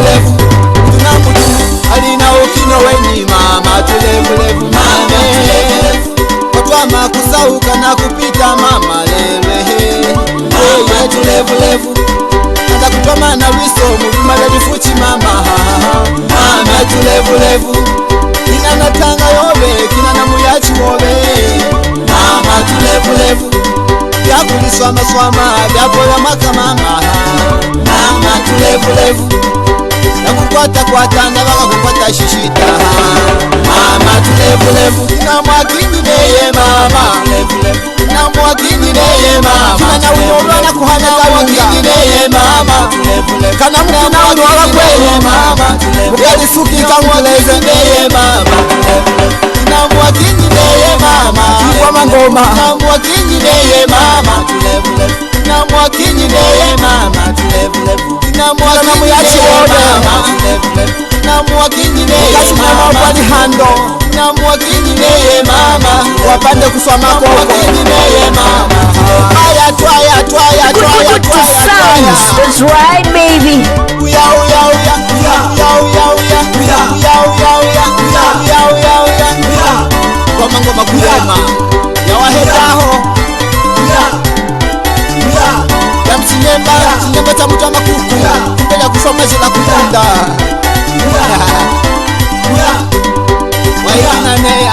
tulevulevu tunamutu alina ukino weni mama tulevulevu mame watwama kusauka na kupita mama lewe mama tulevulevu anda kutoma na wiso muvimale vifuchi mama mama tulevulevu kina natanga yobe kina na muyachi wobe mama tulevulevu yakuliswama swama byakola maka mama mama tulevulevu nakukwata kwatanda bakakukwata shishita mama tulevulevu kina mwakini neye mama kina mwakini neye mama kina unyolwana kuhana mwakini neye mama kana mkina unwala kweye mama ukalisuki kankuleze neye mama kina mwakini neye mama kwa mangoma kina mwakini neye mama kina mwakini neye mama kina mwakini neye mama kina mwakini neye mama wali hando kina mwakini neye mama wapande kuswama kwa mwakini neye mama aya twaya that's right baby uya kwa mangoma kuyema ya wahetaho ya msinyemba cha mtu wa makuku mbele ya kusoma zila kukunda waikina neya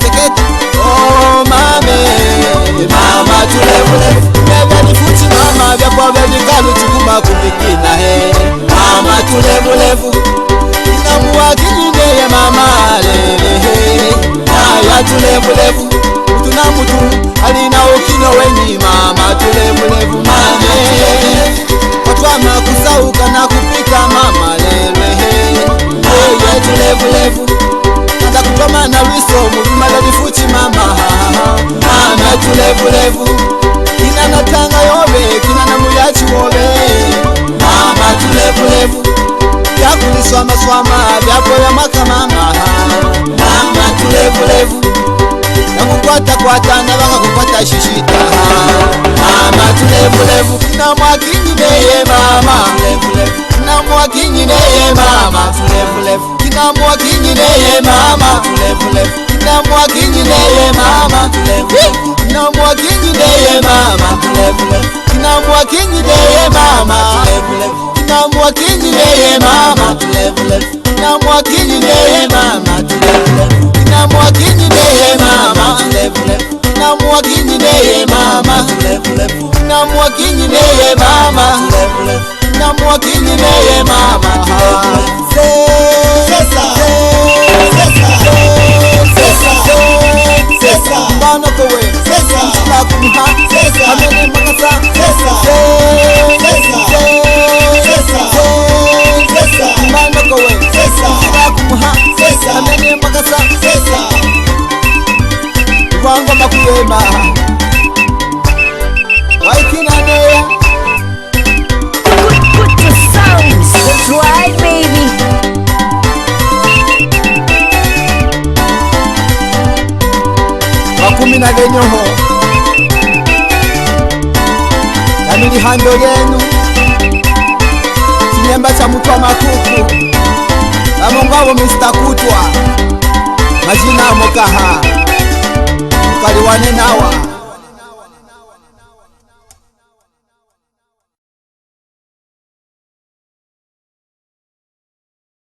seket oh mame mama tulevulevu nebe nifuchi mama vyapo vyanikalu chukuma kumikina he mama tulevulevu inamuwakini neye mama lehe aya tulevulevu tunamutu alina ukino weni mama tulevulevu mame watwama kusauka na kupita mama lehe eye tulevulevu anda kutoma na wiso muvimale vifuchi mama mama tulevulevu kina natanga yobe kina na muyachi wobe mama tulevulevu yakuliswama swama byakola maka mama mama tulevulevu nakukwata kwatanda bakakukwata shishita mama tulevulevu kina mwakini neye mama kina mwakini neye mama tulevulevu kina mwakini neye mama tulevulevu kina mwakini neye mama kina mwakini neye mama tulevulevu kina mwakini neye mama tulevulevu kina mwakini neye mama tulevulevu kina mwakini neye mama tulevulevu kina mwakini neye mama tulevulevu kina mwakini neye mama tulevulevu kina mwakini neye mama tulevulevu kina mwakini neye mama sesa mbano kowe sesa la kumha sesa amene makasa sesa mbano kowe sesa la kumha sesa amene makasa sesa wangu makuyema waikina neya put the sounds that's right baby makumi na genyoho yamili hando yenu kinyemba cha mtu wa makuku namongabo Mr. Kutwa majina mokaha mkaliwane nawa